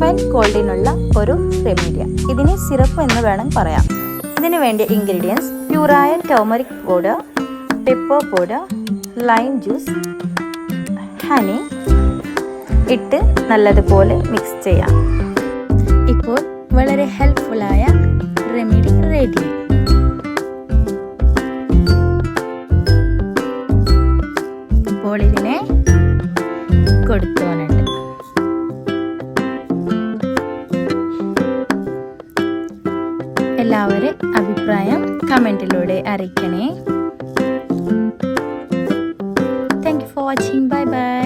Caffeine കോൾഡിനുള്ള ഒരു റെമീഡിയ. ഇതിന് syrup എന്ന് വേണം പറയാം. ഇതിന് വേണ്ടിയ ഇൻഗ്രീഡിയൻസ് പ്യൂറായ turmeric powder, pepper powder, lime juice, honey ഇട്ട് നല്ലതുപോലെ മിക്സ് ചെയ്യാം. ഇപ്പോൾ വളരെ ഹെൽപ്ഫുള്ളായ റെമഡി റെഡി. ഇപ്പോൾ ഇതിനെ കൊടുത്തോനുണ്ട്. എല്ലാവരും അഭിപ്രായം കമൻറ്റിലൂടെ അറിയിക്കണേ. Thank you for watching. Bye by.